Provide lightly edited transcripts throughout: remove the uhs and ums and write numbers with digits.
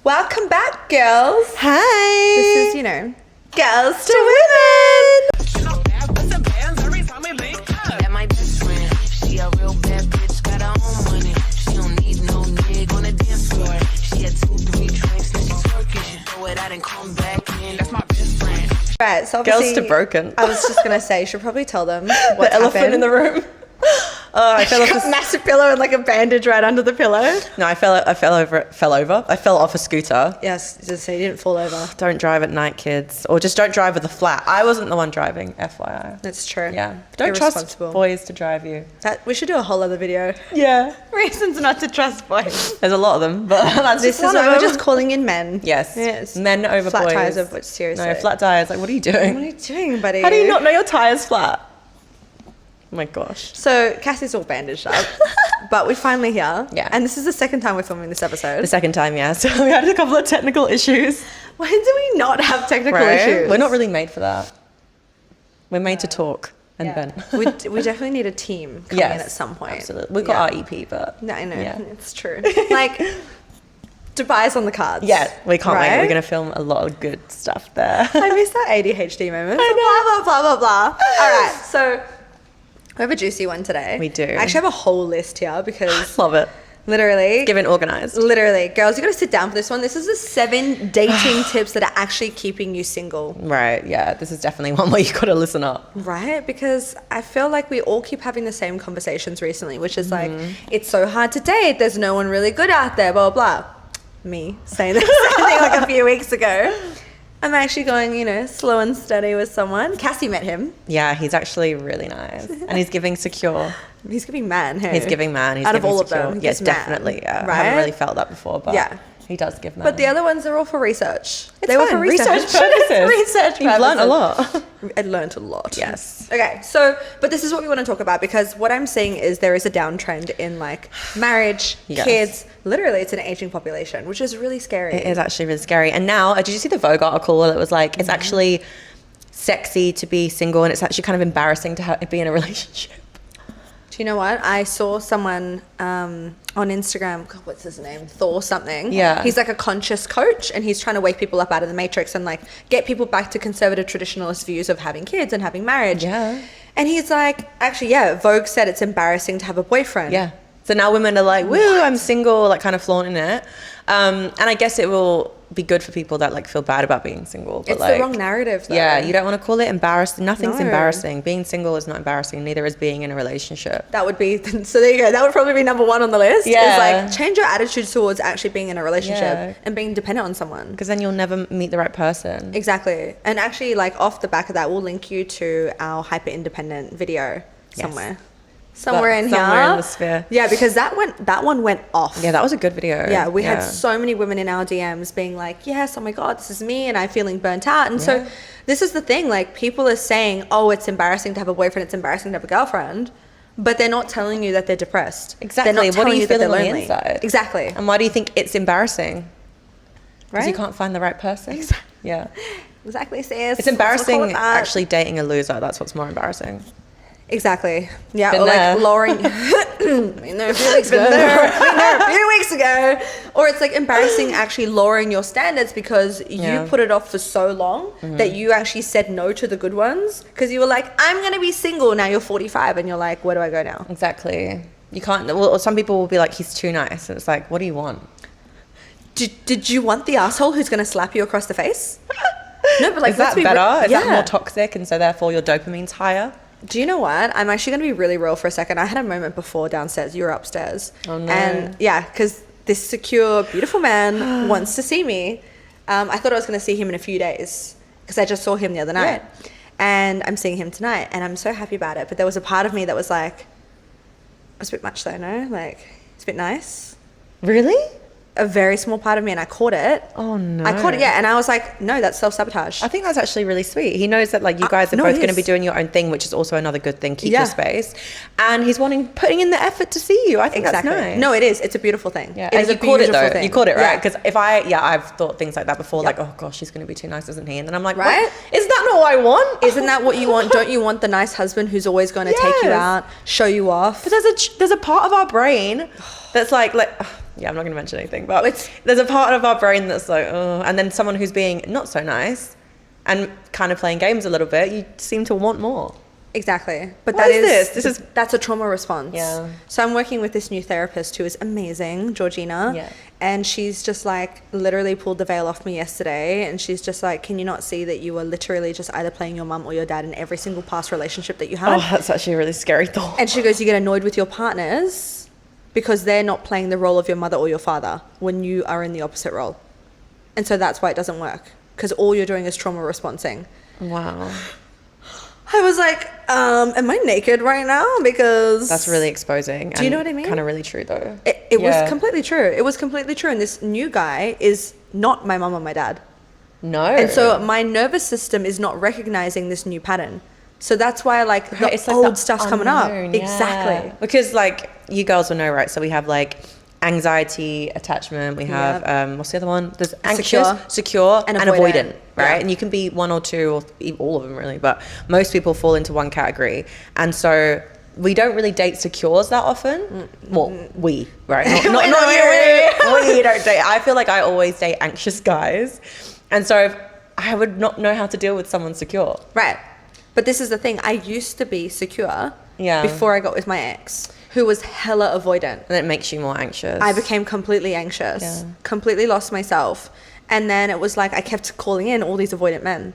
Welcome back, girls. Hi. This is, Girls to Women. That my best friend. She a real bad bitch, got her own money. She don't need no nigga on the dance floor. She had 2-3 drinks and she's working. She throw it out and come back in. That's my best friend. Right, so Girls obviously, to broken. I was just gonna say, you should probably tell them The what elephant happened. in the room. Oh, I fell off. Got a massive pillow and like a bandage right under the pillow. No, I fell over. I fell off a scooter. Yes, just say you didn't fall over. Don't drive at night, kids, or just don't drive with a flat. I wasn't the one driving, FYI. That's true. Yeah, don't trust Irresponsible. boys to drive you. We should do a whole other video. Yeah, Reasons not to trust boys. there's a lot of them, but that's This just is one of why we're them. just calling in men. Yes, men over flat boys. tires of which seriously. No, flat tires. Like, what are you doing? What are you doing, buddy? How do you not know your tire's flat? Oh my gosh. So Cassie's all bandaged up, but we're finally here. Yeah. And this is the second time we're filming this episode. The second time, yeah. So we had a couple of technical issues. When do we not have technical issues? We're not really made for that. We're made to talk and Yeah. vent. we definitely need a team coming in at some point. Absolutely. We've got our EP, but No, I know. Yeah. It's true. Like, Dubai's on the cards. Yeah, we can't wait. right? We're going to film a lot of good stuff there. I miss that ADHD moment. I know. Blah, blah, blah, blah, blah. All right, so we have a juicy one today. We do. I actually have a whole list here because Love it. literally... Given organised. Literally, girls, you got to sit down for this one. This is the 7 dating tips that are actually keeping you single. Right, yeah. This is definitely one where you got to listen up. Right? Because I feel like we all keep having the same conversations recently, which is like, Mm-hmm. it's so hard to date. There's no one really good out there, blah, blah, blah. Me saying the same thing like a few weeks ago. I'm actually going, slow and steady with someone. Cassie met him. Yeah, he's actually really nice. And he's giving secure. He's giving man, hey? He's giving man. He's Out of giving all of secure. them, he Yes, gives man, definitely. Yeah. right? I haven't really felt that before, but Yeah. he does give man. But the other ones are all for research. It's They were fine. for research purposes. research You've learned a purposes. lot. I learned a lot. Yes. Okay, but this is what we want to talk about because what I'm seeing is there is a downtrend in like marriage, Yes. kids. Literally, it's an aging population, which is really scary. It is actually really scary. And now, did you see the Vogue article that was like, it's actually sexy to be single and it's actually kind of embarrassing to be in a relationship? Do you know what? I saw someone on Instagram, God, what's his name? Thor something. Yeah. He's like a conscious coach and he's trying to wake people up out of the matrix and like get people back to conservative traditionalist views of having kids and having marriage. Yeah. And he's like, actually, yeah, Vogue said it's embarrassing to have a boyfriend. Yeah. So now women are like, woo, I'm single, like kind of flaunting it. And I guess it will be good for people that like feel bad about being single. But It's like, the wrong narrative, though. Yeah, you don't want to call it embarrassing. Nothing's No. embarrassing. Being single is not embarrassing. Neither is being in a relationship. That would be, so there you go. That would probably be number 1 on the list. Yeah. Is like, change your attitude towards actually being in a relationship Yeah. and being dependent on someone. Because then you'll never meet the right person. Exactly. And actually, like, off the back of that, we'll link you to our hyper independent video somewhere. Somewhere in here. Somewhere in the sphere. Yeah, because that one went off. Yeah, that was a good video. Yeah, we had so many women in our DMs being like, yes, oh my God, this is me and I'm feeling burnt out. And so this is the thing, like people are saying, oh, it's embarrassing to have a boyfriend, it's embarrassing to have a girlfriend, but they're not telling you that they're depressed. Exactly. They're not What are telling you that they're feeling on the lonely. inside? Exactly. And why do you think it's embarrassing? Because you Right? can't find the right person? Exactly. Yeah. Exactly, sis. It's embarrassing Let's call it that. actually dating a loser. That's what's more embarrassing. Exactly. Yeah, Been or there. like lowering. Been there a few weeks ago. Been there a few weeks ago. Or it's like embarrassing actually lowering your standards because you put it off for so long that you actually said no to the good ones because you were like, I'm going to be single. Now you're 45 and you're like, where do I go now? Exactly. You can't. Well, some people will be like, he's too nice. And it's like, what do you want? Did you want the asshole who's going to slap you across the face? No, but like, Is that let's be better? Is that yeah. more toxic? And so therefore your dopamine's higher? Do you know what? I'm actually going to be really real for a second. I had a moment before downstairs. You were upstairs. Oh, no. And yeah, because this secure, beautiful man wants to see me. I thought I was going to see him in a few days because I just saw him the other night. Yeah. And I'm seeing him tonight and I'm so happy about it. But there was a part of me that was like, it's a bit much though, no? Like, it's a bit nice. Really? A very small part of me and I caught it. Oh, no. I caught it, yeah. And I was like, no, that's self-sabotage. I think that's actually really sweet. He knows that like you guys are no, both it going to is. be doing your own thing, which is also another good thing. Keep Yeah. your space. And he's putting in the effort to see you. I think Exactly. that's nice. No, it is. It's a beautiful thing. Yeah, It and is you a caught it beautiful though. thing. You caught it, right? Yeah. Because I've thought things like that before, like, oh gosh, he's going to be too nice, isn't he? And then I'm like, Right? what? Is that not what I want? Isn't that what you want? Don't you want the nice husband who's always going to take you Yes. out, show you off? But there's a part of our brain that's like I'm not going to mention anything, but there's a part of our brain that's like, oh, and then someone who's being not so nice and kind of playing games a little bit, you seem to want more. Exactly. But What is that's a trauma response. Yeah. So I'm working with this new therapist who is amazing, Georgina. Yeah. And she's just like literally pulled the veil off me yesterday. And she's just like, can you not see that you are literally just either playing your mum or your dad in every single past relationship that you had? Oh, that's actually a really scary thought. And she goes, you get annoyed with your partners because they're not playing the role of your mother or your father when you are in the opposite role. And so that's why it doesn't work, because all you're doing is trauma responding. Wow. I was like, am I naked right now? Because That's really exposing. Do you know what I mean? Kind of really true though. It was completely true. It was completely true. And this new guy is not my mum or my dad. No. And so my nervous system is not recognizing this new pattern. So that's why it's like old the stuff's coming up. unknown, yeah. Exactly. Because like you girls will know, right? So we have like anxiety, attachment, we have what's the other one? There's anxious, secure and avoidant, right? Yeah. And you can be one or two or all of them really, but most people fall into one category. And so we don't really date secures that often. Well, we, right? Not you. We don't date. I feel like I always date anxious guys. And so I would not know how to deal with someone secure. Right. But this is the thing. I used to be secure before I got with my ex, who was hella avoidant. And it makes you more anxious. I became completely anxious, completely lost myself. And then it was like I kept calling in all these avoidant men.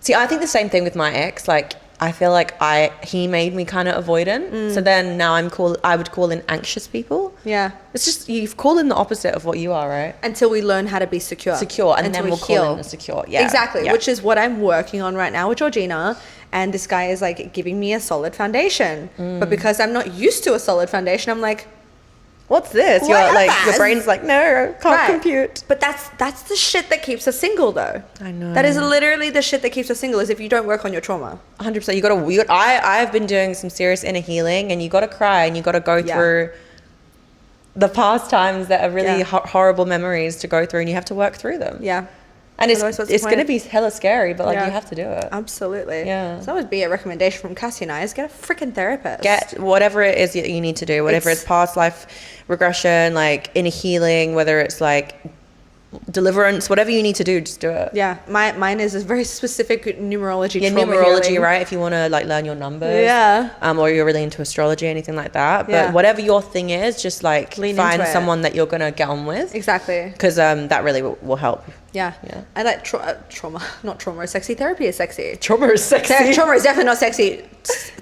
See, I think the same thing with my ex. Like, I feel like he made me kind of avoidant. So then now I would call in anxious people. Yeah. It's just, you've called in the opposite of what you are, right? Until we learn how to be secure. And then we'll call in the secure. Yeah. Exactly. Yeah. Which is what I'm working on right now with Georgina. And this guy is like giving me a solid foundation. But because I'm not used to a solid foundation, I'm like, what's this? Your brain's like, no, can't compute. But that's the shit that keeps us single, though. I know. That is literally the shit that keeps us single, is if you don't work on your trauma. 100%. I've been doing some serious inner healing, and you got to cry, and you got to go through the past times that are really horrible memories to go through, and you have to work through them. Yeah. And it's going to be hella scary, but you have to do it. Absolutely. Yeah. So that would be a recommendation from Cassie and I, is get a freaking therapist. Get whatever it is that you need to do, whatever it's past life regression, like inner healing, whether it's like deliverance, whatever you need to do, just do it. Yeah. Mine is a very specific numerology. Yeah, numerology, healing. Right? If you want to like learn your numbers. Yeah. Or you're really into astrology, anything like that. But whatever your thing is, just like find someone that you're going to get on with. Exactly. Because that really will help. Yeah. I like trauma. Not trauma is sexy. Therapy is sexy. Trauma is sexy. Trauma is definitely not sexy.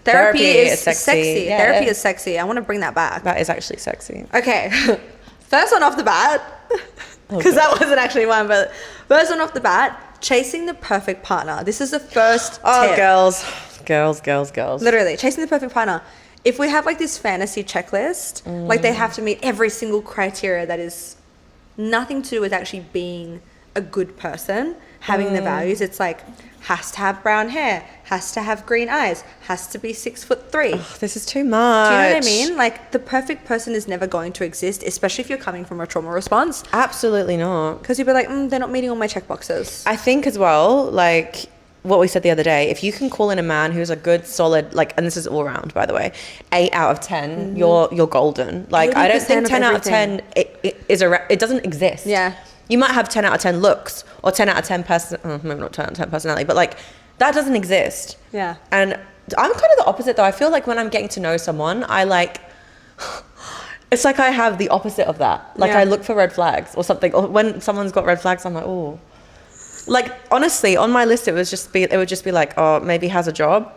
Therapy is sexy. Yeah. Therapy is sexy. I want to bring that back. That is actually sexy. Okay. First one off the bat, because that wasn't actually one, but first one off the bat, chasing the perfect partner. This is the first tip. Girls. Literally, chasing the perfect partner. If we have like this fantasy checklist, like they have to meet every single criteria that is nothing to do with actually being a good person, having the values. It's like, has to have brown hair, has to have green eyes, has to be 6'3". Oh, this is too much. Do you know what I mean? Like, the perfect person is never going to exist, especially if you're coming from a trauma response. Absolutely not. Because you'd be like, they're not meeting all my check boxes. I think as well, like what we said the other day, if you can call in a man who's a good, solid, like, and this is all around, by the way, 8 out of 10, you're golden. Like, I don't think 10 out of 10 it doesn't exist. Yeah. You might have 10 out of 10 looks or 10 out of 10 maybe not 10 out of 10 personality, but like that doesn't exist. Yeah. And I'm kind of the opposite though. I feel like when I'm getting to know someone, it's like I have the opposite of that. Like I look for red flags or something. Or when someone's got red flags, I'm like, oh. Like honestly, on my list it would just be like, oh, maybe has a job.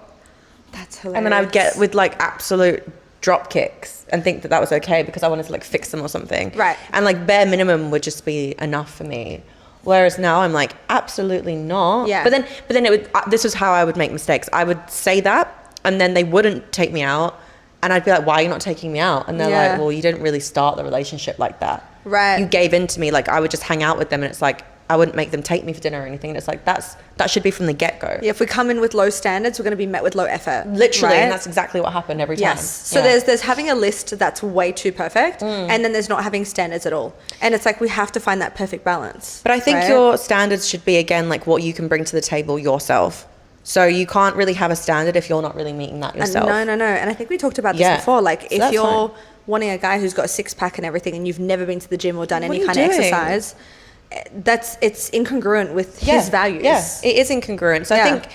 That's hilarious. And then I would get with like absolute drop kicks and think that was okay because I wanted to like fix them or something. Right. And like bare minimum would just be enough for me. Whereas now I'm like, absolutely not. Yeah. But then it would, this is how I would make mistakes. I would say that and then they wouldn't take me out and I'd be like, why are you not taking me out? And they're like, well, you didn't really start the relationship like that. Right. You gave in to me. Like I would just hang out with them and it's like, I wouldn't make them take me for dinner or anything. And it's like, that should be from the get-go. Yeah, if we come in with low standards, we're going to be met with low effort. Literally, right? and that's exactly what happened every time. Yes. So there's having a list that's way too perfect, and then there's not having standards at all. And it's like we have to find that perfect balance. But I think your standards should be, again, like what you can bring to the table yourself. So you can't really have a standard if you're not really meeting that yourself. No. And I think we talked about this before. Like, so if you're wanting a guy who's got a six-pack and everything and you've never been to the gym or done any kind of exercise, it's incongruent with his values. Yeah, it is incongruent. So I think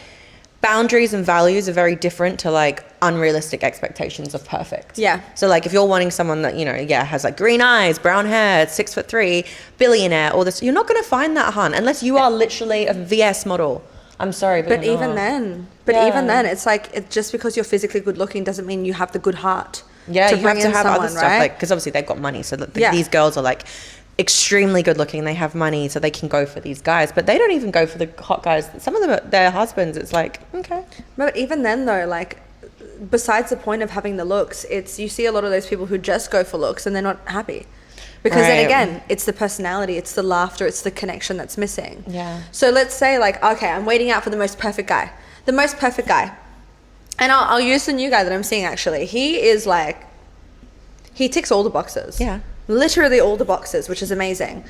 boundaries and values are very different to like unrealistic expectations of perfect. Yeah. So like if you're wanting someone that, has like green eyes, brown hair, 6'3", billionaire, all this, you're not going to find that, hun, unless you are literally a VS model. I'm sorry, but even then, it's like, just because you're physically good looking doesn't mean you have the good heart. Yeah, to you have to have other stuff, right? like, because obviously they've got money, so these girls are like extremely good looking. They have money, so they can go for these guys, but they don't even go for the hot guys. Some of them, their husbands, it's like, okay. But even then, though, like, besides the point of having the looks, it's, you see a lot of those people who just go for looks and they're not happy. Because then again, it's the personality, it's the laughter, it's the connection that's missing. Yeah. So let's say, like, okay, I'm waiting out for the most perfect guy. The most perfect guy. And I'll use the new guy that I'm seeing, actually. He is like, he ticks all the boxes. Yeah. Literally all the boxes, which is amazing.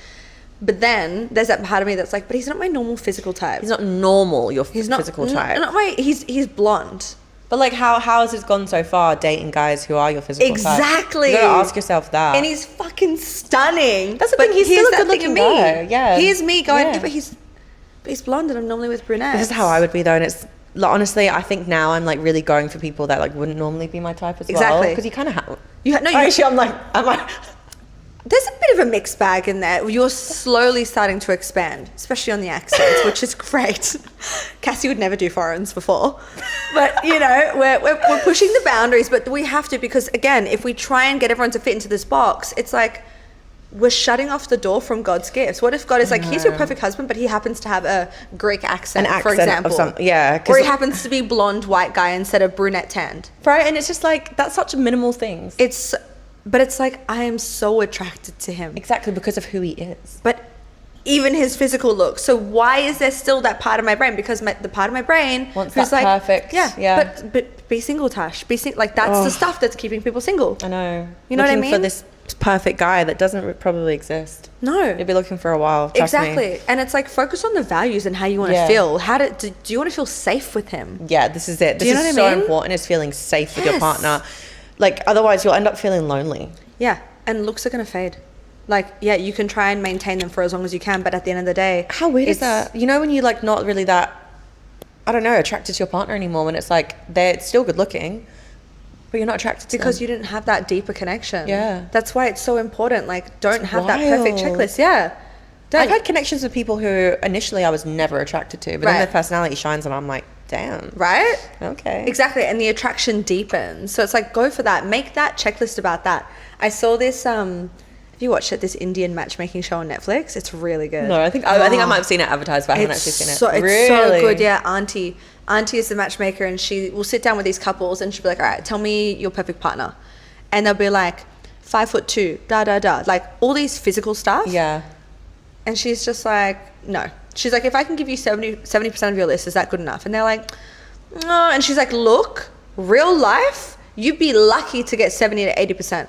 But then there's that part of me that's like, but he's not my normal physical type. He's not normal, He's not physical type. He's blonde. But like, how has it gone so far dating guys who are your physical type? Exactly. You gotta ask yourself that. And he's fucking stunning. That's the thing, he's still a good looking guy. Yeah. Here's me going, yeah, but he's blonde and I'm normally with brunettes. This is how I would be though, and it's like, honestly, I think now I'm like really going for people that like wouldn't normally be my type as well. Exactly. Because you kind of have. Actually, I'm like. There's a bit of a mixed bag in there. You're slowly starting to expand, especially on the accents, which is great. Cassie would never do foreigns before. But, we're pushing the boundaries, but we have to, because, again, if we try and get everyone to fit into this box, it's like we're shutting off the door from God's gifts. What if God is like, he's your perfect husband, but he happens to have a Greek accent, for example. Or he happens to be blonde white guy instead of brunette tanned. Right, and it's just like, that's such minimal things. But it's like, I am so attracted to him. Exactly, because of who he is. But even his physical look. So why is there still that part of my brain? Because the part of my brain wants that like, perfect. Yeah. But be single, Tash. Like, that's the stuff that's keeping people single. I know. You know what I mean? Looking for this perfect guy that doesn't probably exist. No. You'll be looking for a while. Trust exactly. me. And it's like, focus on the values and how you want to feel. Do you want to feel safe with him? Yeah, this is it. This is so important, is feeling safe with your partner. Like, otherwise you'll end up feeling lonely. Yeah. And looks are going to fade. Like, yeah, you can try and maintain them for as long as you can, but at the end of the day... How weird is that? You know, when you're like not really that, I don't know, attracted to your partner anymore, when it's like they're still good looking, but you're not attracted to because them. you didn't have that deeper connection. Yeah. That's why it's so important. Like, don't have that perfect checklist. Yeah. I've had connections with people who initially I was never attracted to, but then their personality shines and I'm like, damn. Right? Okay. Exactly. And the attraction deepens. So it's like, go for that. Make that checklist about that. I saw this, have you watched it, this Indian matchmaking show on Netflix? It's really good. No, I think I might have seen it advertised, but I haven't actually seen it. It's so good. Yeah, Auntie is the matchmaker, and she will sit down with these couples and she'll be like, all right, tell me your perfect partner. And they'll be like, 5'2", like all these physical stuff. Yeah. And she's just like, no. She's like, if I can give you 70% of your list, is that good enough? And they're like, no. And she's like, look, real life, you'd be lucky to get 70 to 80%.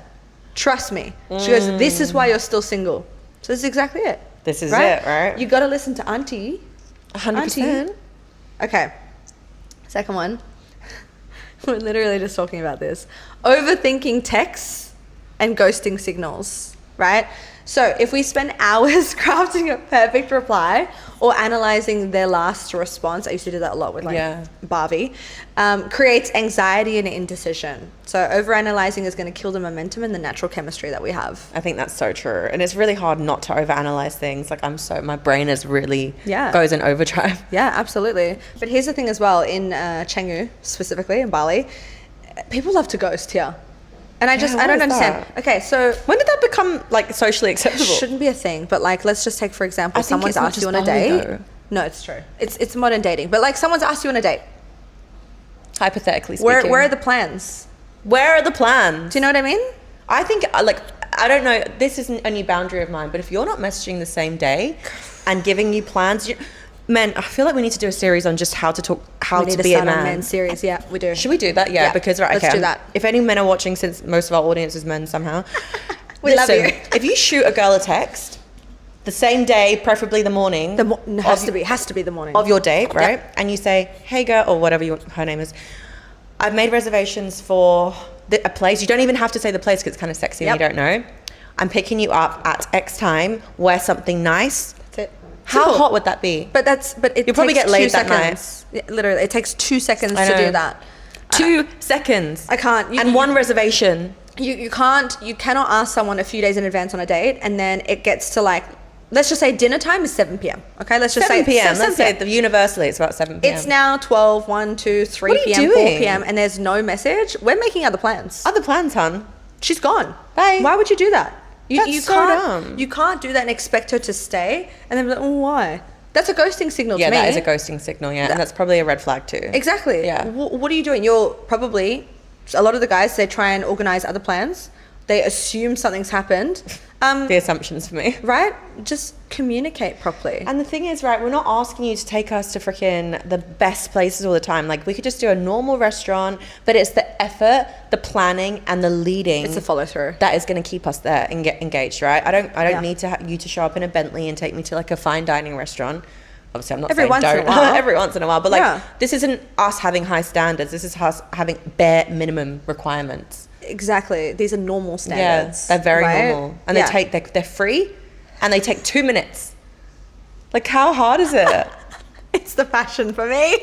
Trust me. She goes, this is why you're still single. So this is exactly it. This is it, right? You got to listen to Auntie. 100%. Okay. Second one. We're literally just talking about this. Overthinking texts and ghosting signals, right? So if we spend hours crafting a perfect reply or analyzing their last response, I used to do that a lot with Barbie, creates anxiety and indecision. So overanalyzing is going to kill the momentum and the natural chemistry that we have. I think that's so true. And it's really hard not to overanalyze things. Like my brain is really goes in overdrive. Yeah, absolutely. But here's the thing as well, in Canggu, specifically in Bali, people love to ghost here. And I don't understand. That? Okay, so when did that become like socially acceptable? Shouldn't be a thing, but like, let's just take, for example, someone's asked you on a date. Though. No, it's true. It's modern dating, but like someone's asked you on a date. Hypothetically speaking. Where are the plans? Where are the plans? Do you know what I mean? I think I don't know. This isn't a new boundary of mine, but if you're not messaging the same day and giving you plans, man, I feel like we need to do a series on just how to talk, how to be a man. Men series, yeah, we do. Should we do that? Yeah, because let's do that. If any men are watching, since most of our audience is men somehow, we love you. If you shoot a girl a text the same day, preferably the morning. Has to be the morning of your date, right? Yep. And you say, "Hey, girl," or whatever her name is. I've made reservations for a place. You don't even have to say the place because it's kind of sexy and you don't know. I'm picking you up at X time. Wear something nice. That's it. How hot would that be? But you'll probably get laid that night. Yeah, literally, it takes 2 seconds to do that. 2 seconds. I can't. And one reservation. You cannot ask someone a few days in advance on a date, and then it gets to like, let's just say dinner time is 7 p.m. Okay, let's just 7 say p.m. Let's say universally it's about 7 p.m. It's now 12, 1, 2, 3 p.m., 4 p.m. and there's no message. We're making other plans. Other plans, hun. She's gone. Bye. Why would you do that? That's so dumb. You can't do that and expect her to stay and then be like, oh, why? That's a ghosting signal to me. Yeah, that is a ghosting signal, and that's probably a red flag too. Exactly. Yeah. What are you doing? You're probably, a lot of the guys, they try and organize other plans. They assume something's happened. The assumptions for me. Right? Just communicate properly. And the thing is, right, we're not asking you to take us to freaking the best places all the time. Like, we could just do a normal restaurant, but it's the effort, the planning, and the leading. It's the follow through. That is going to keep us there and get engaged, right? I don't need you to show up in a Bentley and take me to like a fine dining restaurant. Obviously, I'm not saying don't. Every once in a while. But like, this isn't us having high standards. This is us having bare minimum requirements. Exactly. These are normal standards. Yeah, they're very normal. And they're free and they take 2 minutes. Like, how hard is it? It's the passion for me.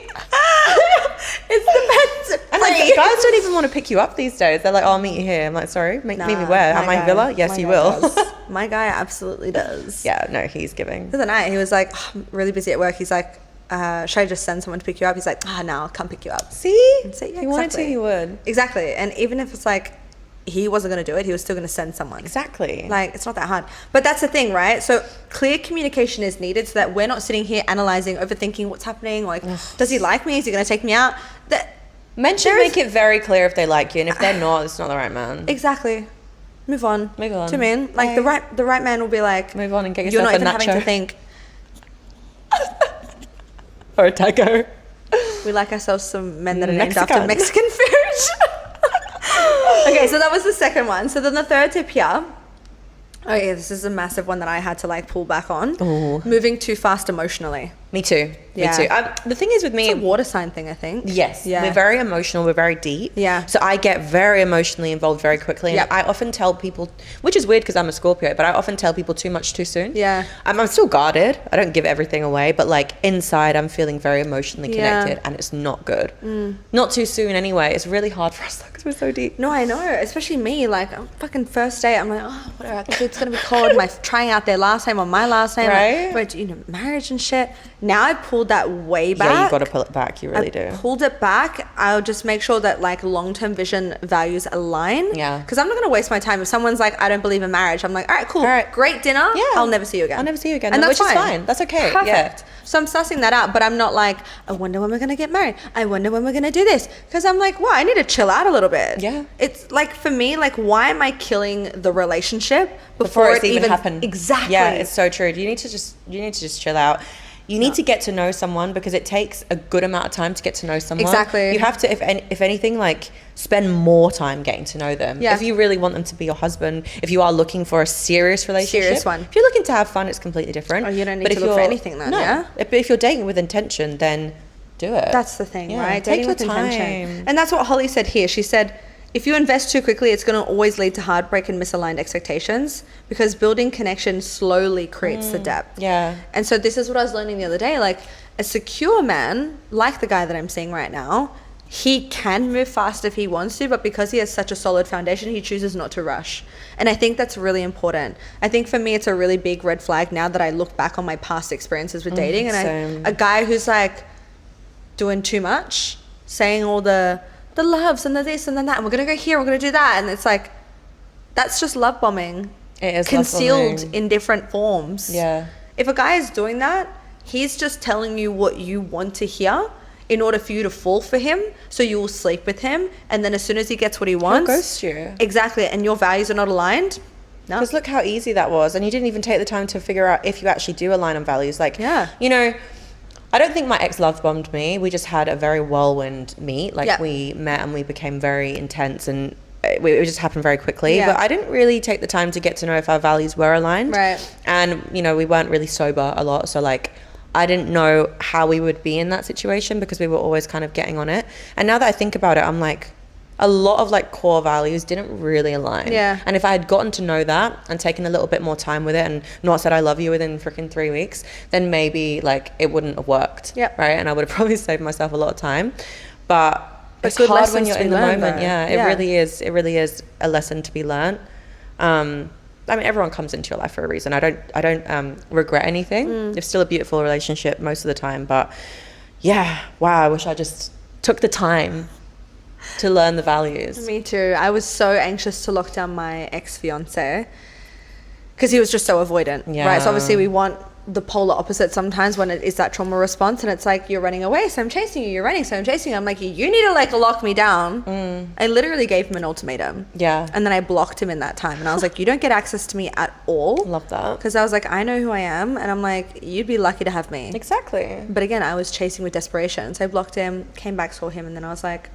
It's the best. And like, guys don't even want to pick you up these days. They're like, "Oh, I'll meet you here." I'm like, "Sorry, meet me where? At my villa?" Yes, you will. My guy absolutely does. Yeah, no, he's giving. The other night, he was like, oh, I'm really busy at work. He's like, should I just send someone to pick you up? He's like, no, I'll come pick you up. See? Yeah, he wanted to, he would. Exactly. And even if it's like, he wasn't going to do it, he was still going to send someone. Exactly. Like, it's not that hard. But that's the thing, right? So clear communication is needed so that we're not sitting here analyzing, overthinking what's happening. Like, does he like me? Is he going to take me out? Men should make it very clear if they like you, and if they're not, it's not the right man. Exactly. Move on. Move on. Do you mean? Like, the right man will be like, move on and get yourself a nacho. You're not even having to think. Or a taco. We like ourselves some men that are named after Mexican food. Okay, so that was the second one. So then the third tip here. Oh yeah, this is a massive one that I had to like pull back on. Ooh. Moving too fast emotionally. Me too. Yeah. Me too. The thing is with me, it's a water sign thing, I think. Yes. Yeah. We're very emotional. We're very deep. Yeah. So I get very emotionally involved very quickly. And I often tell people, which is weird because I'm a Scorpio, but I often tell people too much too soon. Yeah. I'm still guarded. I don't give everything away, but like inside I'm feeling very emotionally connected and it's not good. Not too soon anyway. It's really hard for us though because we're so deep. No, I know. Especially me. Like, fucking first date, I'm like, oh, whatever. It's going to be called my trying out their last name or my last name. Right. Like, marriage and shit. Now I pulled that way back. Yeah, you got to pull it back. You really do. Pulled it back. I'll just make sure that like long-term vision values align. Yeah. Because I'm not going to waste my time. If someone's like, I don't believe in marriage, I'm like, all right, cool. All right. Great dinner. Yeah. I'll never see you again. I'll never see you again. And which is fine. That's okay. Perfect. Yeah. So I'm sussing that out, but I'm not like, I wonder when we're going to get married. I wonder when we're going to do this. Because I'm like, well, I need to chill out a little bit. Yeah. It's like, for me, like, why am I killing the relationship before it's even happened? Exactly. Yeah, it's so true. You need to just chill out. You need to get to know someone because it takes a good amount of time to get to know someone. Exactly. You have to, if anything, like spend more time getting to know them. Yeah. If you really want them to be your husband, if you are looking for a serious relationship. Serious one. If you're looking to have fun, it's completely different. Oh, you don't need to look for anything then, yeah? But if you're dating with intention, then do it. That's the thing, right? Take Dating your with time. intention. And that's what Holly said here. She said, if you invest too quickly, it's going to always lead to heartbreak and misaligned expectations because building connection slowly creates the depth. Yeah. And so this is what I was learning the other day. Like, a secure man, like the guy that I'm seeing right now, he can move fast if he wants to, but because he has such a solid foundation, he chooses not to rush. And I think that's really important. I think for me, it's a really big red flag now that I look back on my past experiences with dating. And a guy who's like doing too much, saying all the loves and the this and then that, and we're gonna go here, we're gonna do that, and it's like, that's just love bombing. It is concealed love bombing. In different forms. Yeah. If a guy is doing that, he's just telling you what you want to hear in order for you to fall for him, so you will sleep with him, and then as soon as he gets what he wants, he'll ghost you. Exactly, and your values are not aligned. No. Because look how easy that was, and you didn't even take the time to figure out if you actually do align on values. Like, you know, I don't think my ex love bombed me. We just had a very whirlwind meet. Like we met and we became very intense, and it just happened very quickly. But I didn't really take the time to get to know if our values were aligned. Right. And, you know, we weren't really sober a lot. So, like, I didn't know how we would be in that situation because we were always kind of getting on it. And now that I think about it, I'm like, a lot of like core values didn't really align. Yeah. And if I had gotten to know that and taken a little bit more time with it and not said I love you within freaking 3 weeks, then maybe like it wouldn't have worked. Yep. Right. And I would have probably saved myself a lot of time. But it's good hard when lessons you're to in be the learned, moment. though. Yeah. It really is. It really is a lesson to be learned. I mean, everyone comes into your life for a reason. I don't regret anything. It's still a beautiful relationship most of the time. But yeah, wow, I wish I just took the time to learn the values. Me too. I was so anxious to lock down my ex-fiance because he was just so avoidant. Yeah. Right. So obviously we want the polar opposite sometimes when it is that trauma response, and it's like, you're running away, so I'm chasing you. You're running, so I'm chasing you. I'm like, you need to like lock me down. I literally gave him an ultimatum. Yeah. And then I blocked him in that time, and I was like, you don't get access to me at all. Love that. Because I was like, I know who I am, and I'm like, you'd be lucky to have me. Exactly. But again, I was chasing with desperation, so I blocked him, came back, saw him, and then I was like,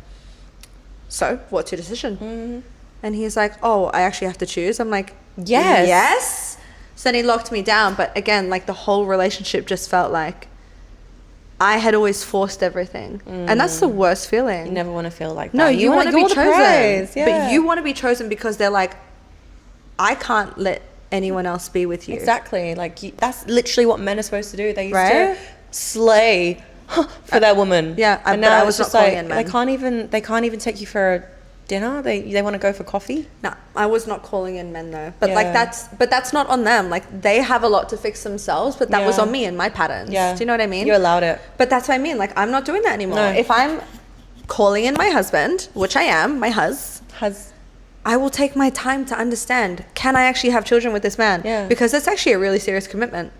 so what's your decision? And he's like, oh, I actually have to choose. I'm like, yes. So then he locked me down. But again, like the whole relationship just felt like I had always forced everything. And that's the worst feeling. You never want to feel like that. No, you want to be chosen. Yeah. But you want to be chosen because they're like, I can't let anyone else be with you. Exactly. Like that's literally what men are supposed to do. They used Right? to slay for their woman. Yeah, and but now I it's was just not calling like in men. they can't even take you for a dinner. They want to go for coffee. No, I was not calling in men though. But Yeah. like that's not on them. Like they have a lot to fix themselves, but that was Yeah. on me and my patterns. Yeah. Do you know what I mean? You allowed it. But that's what I mean. Like I'm not doing that anymore. No. If I'm calling in my husband, which I am, my I will take my time to understand, can I actually have children with this man? Yeah. Because it's actually a really serious commitment.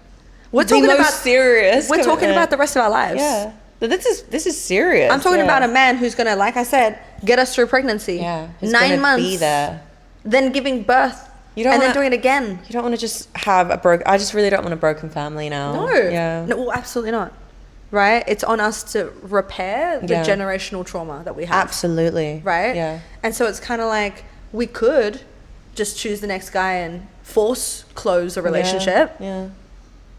We're The talking most about serious We're talking commitment. about the rest of our lives. Yeah. But this is serious. I'm talking Yeah. about a man who's gonna, like I said, get us through pregnancy. Yeah. Who's 9 gonna months. be there. Then giving birth. You don't and then wanna- doing it again. You don't want to just have I just really don't want a broken family now. No. Yeah. No, well, absolutely not. Right? It's on us to repair the Yeah. generational trauma that we have. Absolutely. Right? Yeah. And so it's kind of like we could just choose the next guy and force close a relationship. Yeah.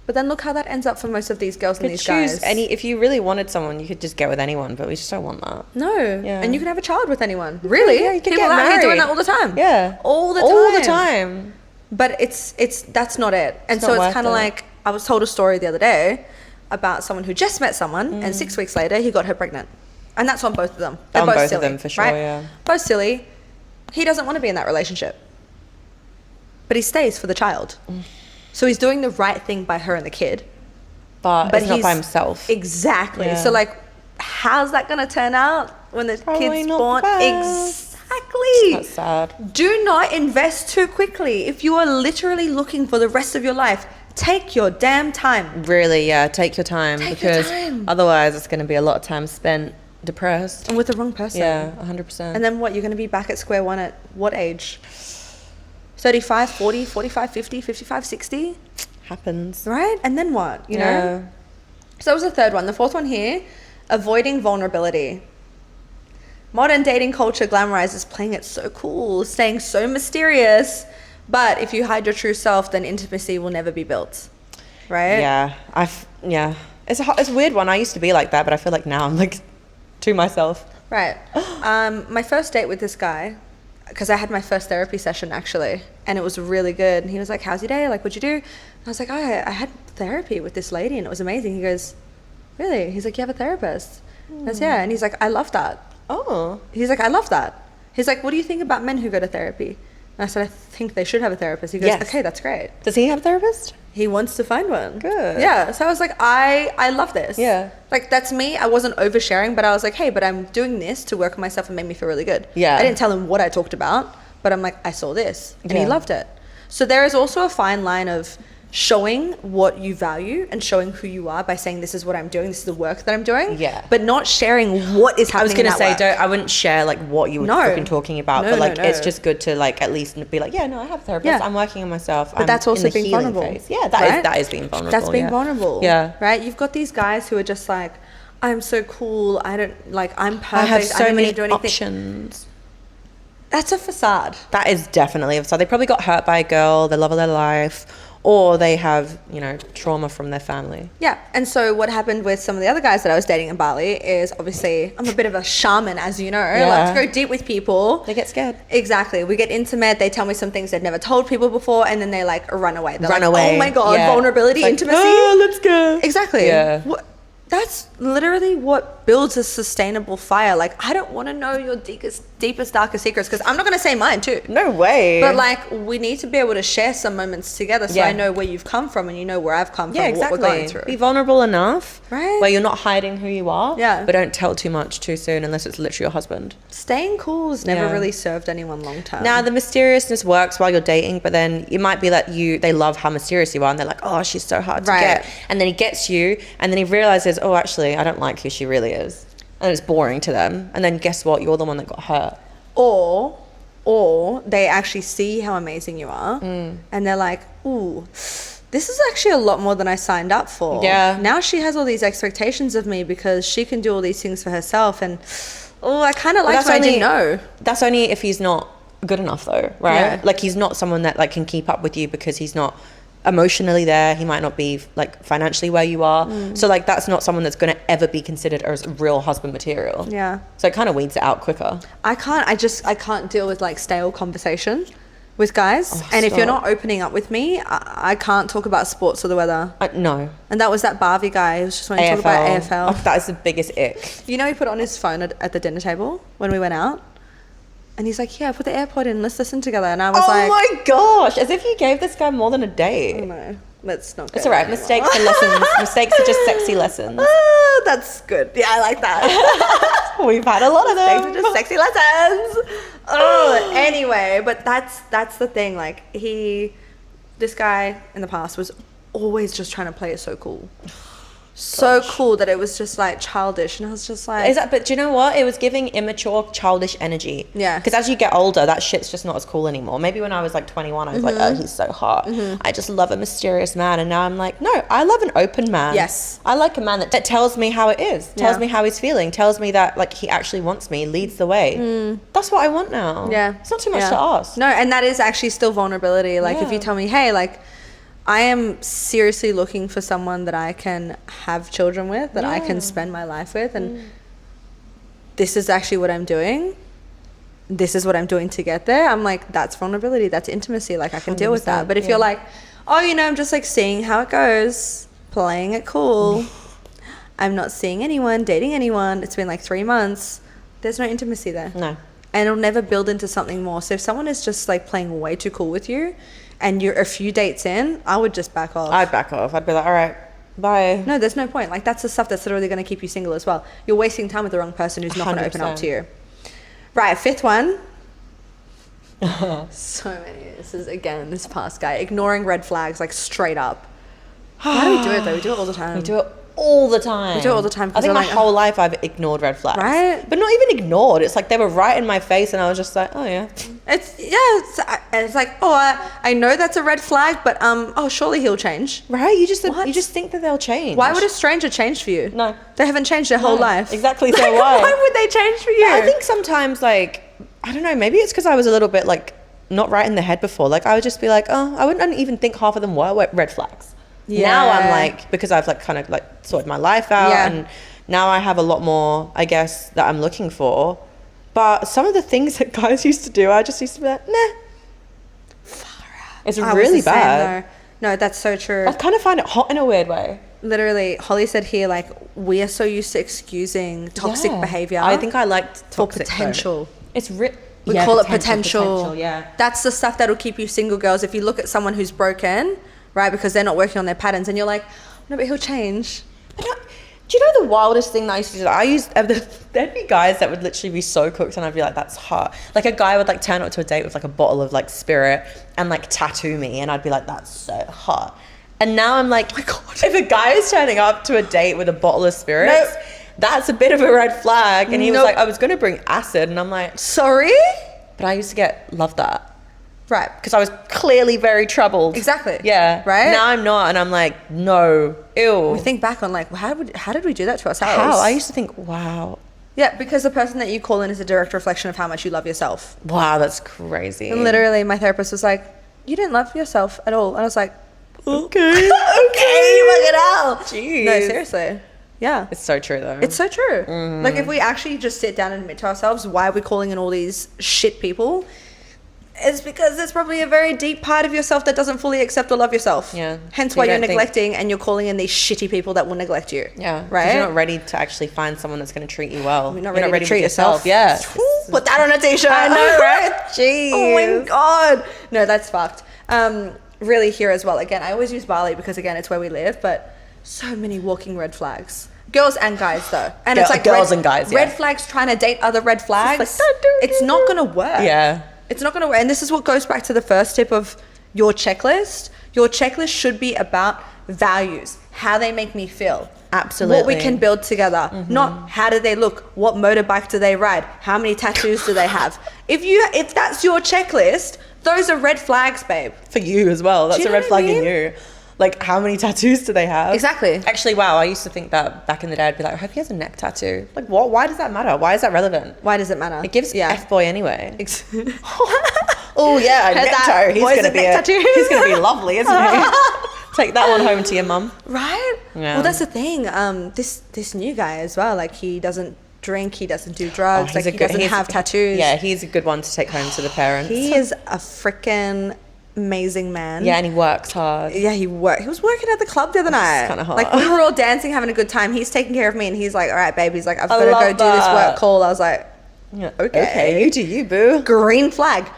But then look how that ends up for most of these girls and Could these choose guys. if you really wanted someone, you could just get with anyone, but we just don't want that. No. Yeah. And you can have a child with anyone. Really? Yeah, you can People get out here married. doing that all the time. Yeah. All the time. All the time. But it's that's not it. And It's so not it's worth kind of it. like, I was told a story the other day about someone who just met someone and 6 weeks later he got her pregnant. And that's on both of them. They're On both both of silly, them, for sure, right? yeah. Both silly. He doesn't want to be in that relationship. But he stays for the child. So he's doing the right thing by her and the kid. But it's not by himself. Exactly. Yeah. So like, how's that going to turn out when the Probably kid's not born? the best. Exactly. That's sad. Do not invest too quickly. If you are literally looking for the rest of your life, take your damn time. Really, yeah, take your time Take your because time. otherwise it's going to be a lot of time spent depressed. And with the wrong person. Yeah, 100%. And then what? You're going to be back at square one at what age? 35, 40, 45, 50, 55, 60? happens. Right? And then what? You Yeah. know? So that was the third one. The fourth one here, avoiding vulnerability. Modern dating culture glamorizes playing it so cool, staying so mysterious. But if you hide your true self, then intimacy will never be built. Right? Yeah. It's a weird one. I used to be like that, but I feel like now I'm like to myself. Right. My first date with this guy, because I had my first therapy session actually, and it was really good. And he was like, how's your day? Like, what'd you do? And I was like, oh, I had therapy with this lady and it was amazing. He goes, really? He's like, you have a therapist? I was, yeah. And he's like, I love that. Oh. He's like, I love that. He's like, what do you think about men who go to therapy? And I said, I think they should have a therapist. He goes, Yes. okay, that's great. Does he have a therapist? He wants to find one. Good. Yeah. So I was like, I love this. Yeah. Like, that's me. I wasn't oversharing, but I was like, hey, but I'm doing this to work on myself and make me feel really good. Yeah. I didn't tell him what I talked about, but I'm like, I saw this. And he Yeah. loved it. So there is also a fine line of showing what you value and showing who you are by saying, this is what I'm doing, this is the work that I'm doing. Yeah. But not sharing what is I was happening. gonna say, I wouldn't share like what you were No. freaking talking about, No, but like no. it's just good to like at least be like, yeah, no, I have a therapist. Yeah. I'm working on myself. But I'm that's also in the being healing vulnerable. phase. Yeah, right? that is being vulnerable. That's being yeah. vulnerable. Yeah. Right? You've got these guys who are just like, I'm so cool. I don't like, I'm perfect. I have I so don't many need to do anything. options. That's a facade. That is definitely a facade. They probably got hurt by a girl, the love of their life, or they have, you know, trauma from their family. Yeah. And so what happened with some of the other guys that I was dating in Bali is, obviously, I'm a bit of a shaman, as you know. I like to go deep with people. They get scared. Exactly. We get intimate. They tell me some things they've never told people before, and then they like run away. They're Run like, away. oh my God, Yeah. vulnerability, Like, intimacy. oh, let's go. Exactly. Yeah. That's literally what builds a sustainable fire. Like, I don't want to know your deepest, darkest secrets, because I'm not going to say mine too. No way. But like, we need to be able to share some moments together, so Yeah. I know where you've come from and you know where I've come from, yeah, and exactly. what we're going through. Be vulnerable enough, Right. where you're not hiding who you are. Yeah. But don't tell too much too soon, unless it's literally your husband. Staying cool has never Yeah. really served anyone long term. Now, the mysteriousness works while you're dating, but then it might be that they love how mysterious you are, and they're like, oh, she's so hard to Right. get. And then he gets you, and then he realizes, oh, actually, I don't like who she really is. And it's boring to them. And then guess what? You're the one that got hurt. Or they actually see how amazing you are, and they're like, ooh, this is actually a lot more than I signed up for. Yeah. Now she has all these expectations of me because she can do all these things for herself, and I kind of liked what I didn't know. That's only if he's not good enough, though, right? Yeah. Like, he's not someone that like can keep up with you because he's not emotionally there. He might not be like financially where you are. So like, that's not someone that's going to ever be considered as real husband material. Yeah. So it kind of weeds it out quicker. I can't deal with like stale conversation with guys. Oh, and if you're stop. not opening up with me, I can't talk about sports or the weather. No. And that was that Barbie guy who was just wanting to talk about AFL. Oh, that is the biggest ick. You know, he put on his phone at the dinner table when we went out. And he's like, yeah, put the AirPod in, let's listen together. And I was Oh like, my gosh, as if you gave this guy more than a day. oh no, let's not go It's all right. there Mistakes anymore. are lessons. Mistakes are just sexy lessons. Oh, that's good. Yeah, I like that. We've had a lot of Mistakes them. are just sexy lessons. Oh, anyway, but that's the thing. Like, this guy in the past was always just trying to play it so cool. So cool that it was just like childish, and I was just like, But do you know what? It was giving immature, childish energy. Yeah. Because as you get older, that shit's just not as cool anymore. Maybe when I was like 21, I was like, oh, he's so hot. I just love a mysterious man. And now I'm like, no, I love an open man. Yes. I like a man that tells me how it is, tells Yeah. me how he's feeling, tells me that like he actually wants me, leads the way. That's what I want now. Yeah. It's not too much Yeah. to ask. No, and that is actually still vulnerability. Like, if Yeah. you tell me, hey, like, I am seriously looking for someone that I can have children with, that I can spend my life with, and this is actually what I'm doing. This is what I'm doing to get there. I'm like, that's vulnerability. That's intimacy. Like, I can deal with that. 100%, But if you're like, oh, you know, I'm just like seeing how it goes, playing it cool. I'm not seeing anyone, dating anyone. It's been like 3 months. There's no intimacy there. No. And it'll never build into something more. So if someone is just like playing way too cool with you and you're a few dates in, I would just back off. I'd back off. I'd be like, all right, bye. No, there's no point. Like, that's the stuff that's literally going to keep you single as well. You're wasting time with the wrong person who's not going to open up 100%. to you. Right, fifth one. So many. This is, again, this past guy. Ignoring red flags, like, straight up. Why do we do it, though? We do it all the time. We do it all the time. We do it all the time, I 'cause think we're my like, whole life I've ignored red flags. Right? But not even ignored. It's like they were right in my face and I was just like, oh yeah. It's like, oh, I know that's a red flag, but oh, surely he'll change. Right? You just What? think that they'll change. Why would a stranger change for you? No. They haven't changed their whole No, life. exactly, so Like, why? Why would they change for you? I think sometimes like, I don't know, maybe it's because I was a little bit like not right in the head before. Like I would just be like, oh, I wouldn't even think half of them were red flags. Yeah. Now I'm like, because I've like kind of like sorted my life out Yeah. and now I have a lot more, I guess, that I'm looking for. But some of the things that guys used to do, I just used to be like, nah. It's I was really the same, bad. though. No, that's so true. I kind of find it hot in a weird way. Literally, Holly said here, like, we are so used to excusing toxic Yeah. behavior. I think I liked for toxic though. potential. It's We call it potential. Yeah. That's the stuff that'll keep you single, girls. If you look at someone who's broken, right, because they're not working on their patterns, and you're like, no, but he'll change. Do you know the wildest thing that I used to do? There'd be guys that would literally be so cooked and I'd be like, that's hot. Like a guy would like turn up to a date with like a bottle of like spirit and like tattoo me and I'd be like, that's so hot. And now I'm like, oh my God, if a guy is turning up to a date with a bottle of spirits, that's a bit of a red flag. And he was like, I was going to bring acid. And I'm like, sorry? but I used to love that. Right. Because I was clearly very troubled. Exactly. Yeah. Right? Now I'm not. And I'm like, no, ew. We think back on like, how did we do that to ourselves? How? I used to think, wow. Yeah, because the person that you call in is a direct reflection of how much you love yourself. Wow, that's crazy. And literally, my therapist was like, you didn't love yourself at all. And I was like, okay. okay, fuck it out. Jeez. No, seriously. Yeah. It's so true, though. It's so true. Like, if we actually just sit down and admit to ourselves why we're calling in all these shit people, it's because there's probably a very deep part of yourself that doesn't fully accept or love yourself. Yeah. Hence So why you you're don't neglecting and you're calling in these shitty people that will neglect you. Yeah. Right? You're not ready to actually find someone that's going to treat you well. You're not ready to treat with yourself. Yeah. Put that on a t-shirt. I know, right? Jeez. Oh my God. No, that's fucked. Really here as well. Again, I always use Bali because, again, it's where we live, but so many walking red flags. Girls and guys, though. And it's like girls and guys, red flags trying to date other red flags. It's like, it's not going to work. Yeah. It's not going to work. And this is what goes back to the first tip of your checklist. Your checklist should be about values, how they make me feel. Absolutely. What we can build together. Not how do they look, what motorbike do they ride, how many tattoos do they have. If that's your checklist, those are red flags, babe. For you as well. That's you a know red what flag I mean? in you. Like, how many tattoos do they have? Exactly. Actually, wow, I used to think that back in the day. I'd be like, I hope he has a neck tattoo. Like, what? Why does that matter? Why is that relevant? Why does it matter? It gives F-boy anyway. Oh, Oh, yeah, a neck tattoo. He's going to be he's going to be lovely, isn't he? Take that one home to your mum. Right? Yeah. Well, that's the thing. This new guy as well, like, he doesn't drink, he doesn't do drugs, like, he doesn't have tattoos. Yeah, he's a good one to take home to the parents. He is a freaking amazing man. Yeah, and he works hard. Yeah, he was working at the club the other night. kinda hot. Like, we were all dancing, having a good time. He's taking care of me, and he's like, all right, babe. He's like, I've got to love go do this that. work call. I was like, Yeah, okay, you do you, boo. green flag.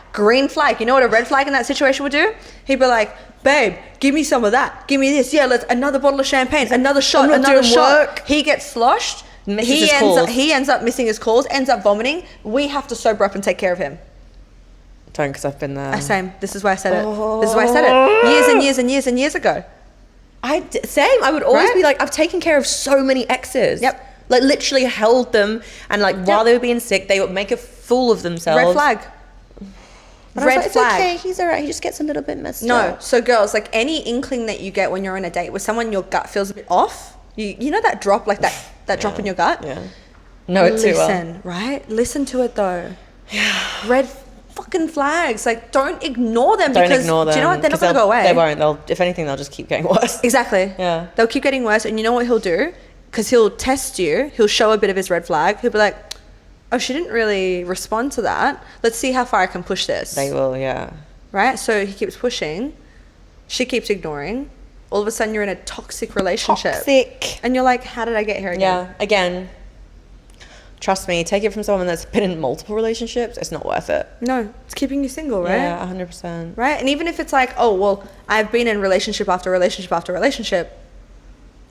You know what a red flag in that situation would do? He'd be like, babe, give me some of that. Give me this. Yeah, let's another bottle of champagne, another shot, not another doing shot. work. He gets sloshed. Misses his calls. He ends up missing his calls, ends up vomiting. We have to sober up and take care of him. Don't, because I've been there. Same. This is why I said it. This is why I said it. Years and years and years and years ago. Same. I would always Right? be like, I've taken care of so many exes. Yep. Like, literally held them, and like while they were being sick, they would make a fool of themselves. Red flag. But I was Red like, flag. It's okay. He's alright. He just gets a little bit messed No, up. so girls, like, any inkling that you get when you're on a date with someone, your gut feels a bit off. You know that drop, like that drop in your gut? Yeah. Know it too well. Listen, right? Listen to it though. Yeah. Red fucking flags. Like, don't ignore them. Don't because, ignore them. do you know what? They're not 'cause going to go away. They won't. If anything, they'll just keep getting worse. Exactly. Yeah. They'll keep getting worse. And you know what he'll do? Because he'll test you. He'll show a bit of his red flag. He'll be like, oh, she didn't really respond to that. Let's see how far I can push this. They will, yeah. Right? So he keeps pushing. She keeps ignoring. All of a sudden, you're in a toxic relationship. Toxic. And you're like, how did I get here again? Yeah. Again, trust me, take it from someone that's been in multiple relationships. It's not worth it. No, it's keeping you single, right? Yeah, 100%. Right? And even if it's like, oh, well, I've been in relationship after relationship after relationship,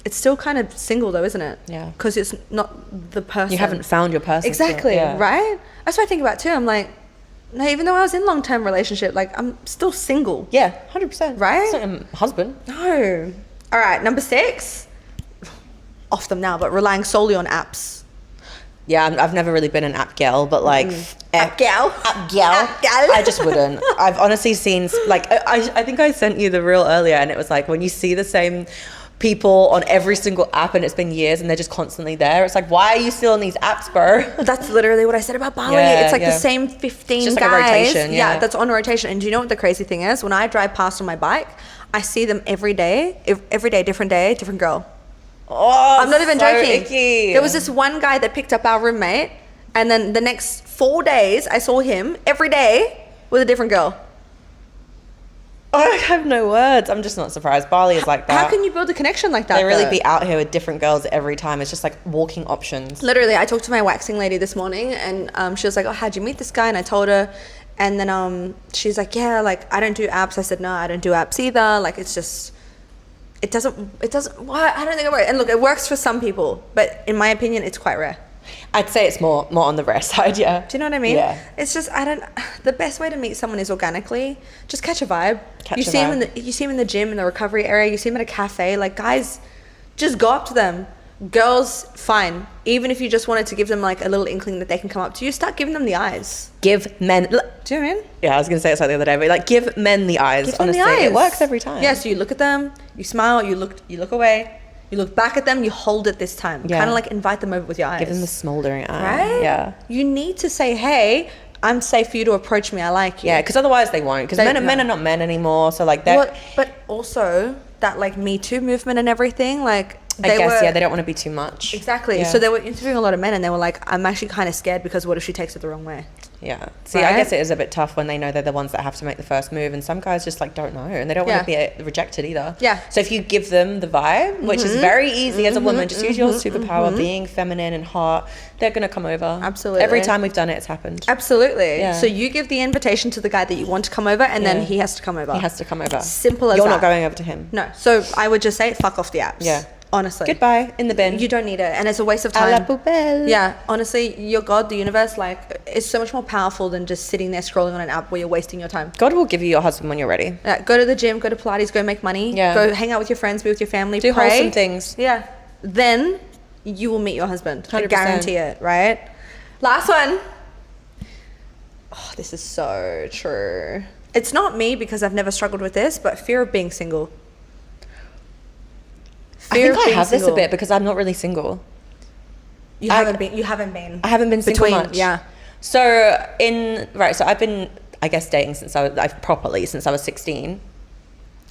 it's still kind of single though, isn't it? Yeah. Because it's not the person. You haven't found your person. Exactly, still. Yeah. right? That's what I think about too. I'm like, no, even though I was in long-term relationship, like, I'm still single. Yeah, 100%. Right? It's not a husband. No. All right, number 6. Off them now, but relying solely on apps. Yeah, I've never really been an app gal, but like App gal? App gal. App gal. I just wouldn't. I've honestly seen like I think I sent you the reel earlier, and it was like when you see the same people on every single app and it's been years and they're just constantly there. It's like, why are you still on these apps, bro? That's literally what I said about Bali. Yeah, it's like yeah. the same 15 It's just guys. like a rotation, yeah. That's on rotation. And do you know what the crazy thing is? When I drive past on my bike, I see them every day, different girl. Oh, I'm not even so joking. icky. There was this one guy that picked up our roommate, and then the next 4 days, I saw him every day with a different girl. I have no words. I'm just not surprised. Bali is like that. How can you build a connection like that? They really though? be out here with different girls every time. It's just like walking options. Literally, I talked to my waxing lady this morning, and she was like, oh, how'd you meet this guy? And I told her, and then she's like, yeah, like, I don't do apps. I said, no, I don't do apps either. Like, it's just, it doesn't, why? I don't think it works. And look, it works for some people, but in my opinion, it's quite rare. I'd say it's more on the rare side, yeah. Do you know what I mean? Yeah. It's just, the best way to meet someone is organically. Just catch a vibe. You see him in the gym, in the recovery area. You see him at a cafe. Like, guys, just go up to them. Girls, fine. Even if you just wanted to give them like a little inkling that they can come up to you, start giving them the eyes. Give men... Do you know what I mean? Yeah, I was going to say it like the other day, but like give men the eyes. Give them honestly, the eyes. it works every time. Yeah, so you look at them, you smile, you look away, You look back at them, you hold it this time. Kind of like invite them over with your eyes. Give them the smoldering eye. Right? Yeah. You need to say, hey, I'm safe for you to approach me. I like you. Yeah, because otherwise they won't. Because men are not men anymore. So like that. Well, but also that like Me Too movement and everything, like they don't want to be too much. Exactly. Yeah. So they were interviewing a lot of men and they were like, I'm actually kind of scared because what if she takes it the wrong way? Yeah. See, right? I guess it is a bit tough when they know they're the ones that have to make the first move, and some guys just like don't know, and they don't want to be rejected either. Yeah. So if you give them the vibe, which is very easy as a woman, just use your superpower, being feminine and hot, they're gonna come over. Absolutely. Every time we've done it, it's happened. Absolutely. Yeah. So you give the invitation to the guy that you want to come over, and then he has to come over. He has to come over. Simple as You're that. not going over to him. No. So I would just say, fuck off the apps. Yeah. Honestly. Goodbye, in the bin. You don't need it. And it's a waste of time. A la poubelle. Yeah. Honestly, your God, the universe, like, is so much more powerful than just sitting there scrolling on an app where you're wasting your time. God will give you your husband when you're ready. Go to the gym, go to Pilates, go make money. Yeah. Go hang out with your friends, be with your family. Do pray. wholesome things. Yeah. Then you will meet your husband. 100%. I guarantee it, right? Last one. Oh, this is so true. It's not me because I've never struggled with this, but fear of being single. I think I have this a bit because I'm not really single. You haven't been. I haven't been single much. Yeah. So I've been, I guess, dating since I was 16. I'm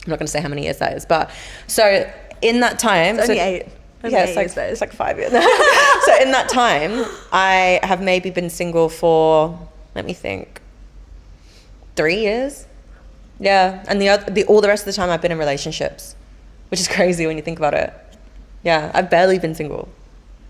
not going to say how many years that is, but so in that time, it's only 8. It's like 5 years. So in that time, I have maybe been single for, let me think, 3 years. Yeah, and all the rest of the time I've been in relationships, which is crazy when you think about it. Yeah, I've barely been single.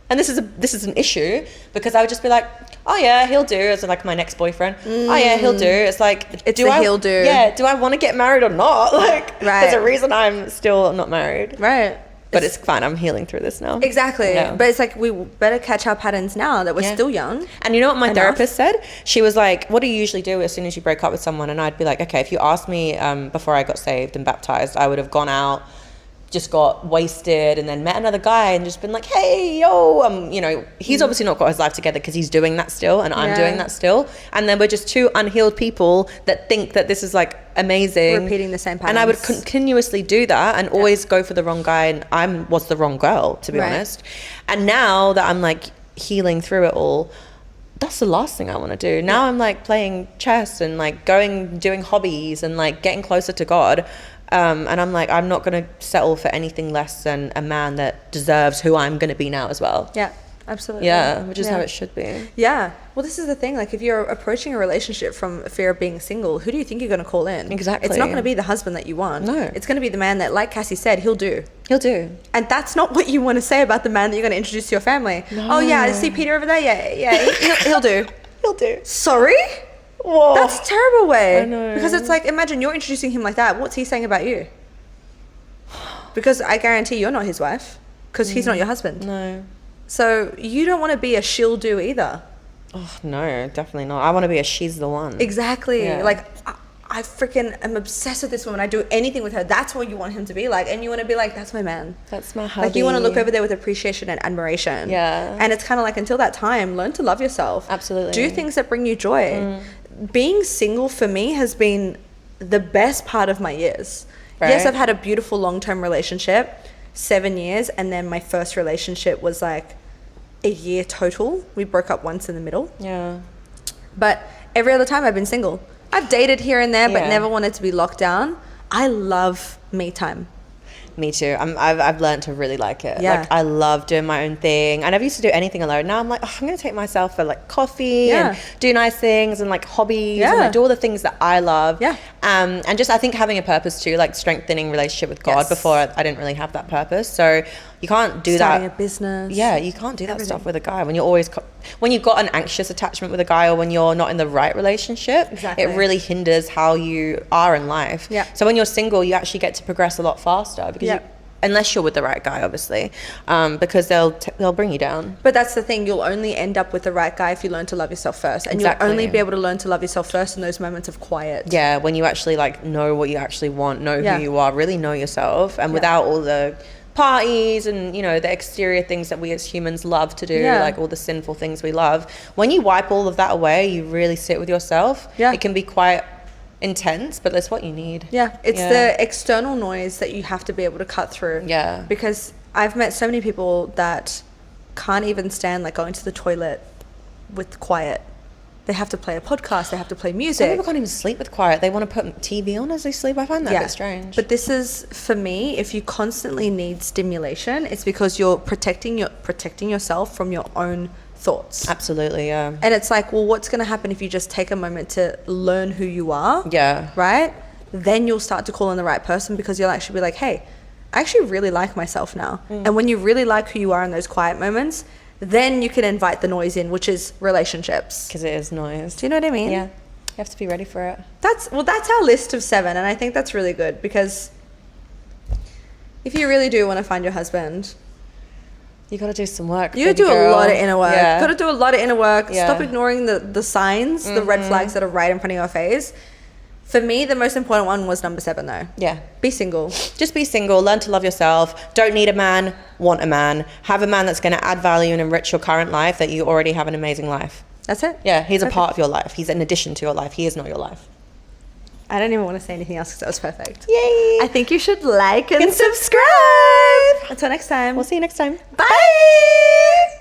And this is an issue because I would just be like, oh yeah, he'll do, as like my next boyfriend. Oh yeah, he'll do. It's like, he'll do. Yeah, do I want to get married or not? Like, there's a reason I'm still not married. Right. But it's fine. I'm healing through this now. Exactly. Yeah. But it's like we better catch our patterns now that we're still young. And you know what my therapist said? She was like, what do you usually do as soon as you break up with someone? And I'd be like, okay, if you asked me before I got saved and baptized, I would have gone out, just got wasted, and then met another guy and just been like, hey, yo, he's obviously not got his life together because he's doing that still and I'm doing that still. And then we're just two unhealed people that think that this is like amazing. Repeating the same patterns. And I would continuously do that and always go for the wrong guy, and I was the wrong girl, to be honest. And now that I'm like healing through it all, that's the last thing I want to do. Now I'm like playing chess and like doing hobbies and like getting closer to God. And I'm like, I'm not going to settle for anything less than a man that deserves who I'm going to be now as well. Yeah, absolutely. Yeah, which is how it should be. Yeah. Well, this is the thing. Like, if you're approaching a relationship from fear of being single, who do you think you're going to call in? Exactly. It's not going to be the husband that you want. No. It's going to be the man that, like Cassie said, he'll do. He'll do. And that's not what you want to say about the man that you're going to introduce to your family. No. Oh, yeah, I see Peter over there? Yeah, he'll do. He'll do. Sorry? Whoa. That's a terrible way. I know. Because it's like, imagine you're introducing him like that. What's he saying about you? Because I guarantee you're not his wife. Because he's not your husband. No. So you don't want to be a she'll do either. Oh, no, definitely not. I want to be a she's the one. Exactly. Yeah. Like, I freaking am obsessed with this woman. I do anything with her. That's what you want him to be like. And you want to be like, that's my man. That's my hubby. Like, you want to look over there with appreciation and admiration. Yeah. And it's kind of like, until that time, learn to love yourself. Absolutely. Do things that bring you joy. Being single for me has been the best part of my years. Right. Yes, I've had a beautiful long-term relationship, 7 years. And then my first relationship was like a year total. We broke up once in the middle. Yeah. But every other time I've been single. I've dated here and there, but never wanted to be locked down. I love me time. Me too. I've learned to really like it. Yeah. Like, I love doing my own thing. I never used to do anything alone. Now I'm like, I'm going to take myself for like coffee and do nice things and like hobbies and like do all the things that I love. Yeah. And just I think having a purpose too, like strengthening relationship with God. Before I didn't really have that purpose. So you can't do Starting a business. Yeah, you can't do that stuff with a guy when you're always when you've got an anxious attachment with a guy, or when you're not in the right relationship. Exactly. It really hinders how you are in life. Yeah. So when you're single, you actually get to progress a lot faster because unless you're with the right guy, obviously, because they'll bring you down. But that's the thing, you'll only end up with the right guy if you learn to love yourself first. And you'll only be able to learn to love yourself first in those moments of quiet. Yeah, when you actually like know what you actually want, know who you are, really know yourself, and without all the parties and the exterior things that we as humans love to do, like all the sinful things we love. When you wipe all of that away, you really sit with yourself. It can be quite intense, but that's what you need. It's the external noise that you have to be able to cut through. Because I've met so many people that can't even stand like going to the toilet with quiet. They have to play a podcast. They have to play music. Some people can't even sleep with quiet. They want to put TV on as they sleep. I find that a bit strange. But this is, for me, if you constantly need stimulation, it's because you're protecting yourself from your own thoughts. Absolutely, yeah. And it's like, well, what's going to happen if you just take a moment to learn who you are? Yeah. Right? Then you'll start to call in the right person, because you'll actually be like, hey, I actually really like myself now. And when you really like who you are in those quiet moments, then you can invite the noise in, which is relationships. Because it is noise. Do you know what I mean? Yeah. You have to be ready for it. That's our list of 7, and I think that's really good, because if you really do want to find your husband, you got to do some work. You got to do a lot of inner work. Yeah. Got to do a lot of inner work. Yeah. Stop ignoring the signs, the red flags that are right in front of your face. For me, the most important one was number 7, though. Yeah. Be single. Just be single. Learn to love yourself. Don't need a man. Want a man. Have a man that's going to add value and enrich your current life, that you already have an amazing life. That's it. Yeah, he's a part of your life. He's an addition to your life. He is not your life. I don't even want to say anything else because that was perfect. Yay. I think you should like and subscribe. Until next time. We'll see you next time. Bye.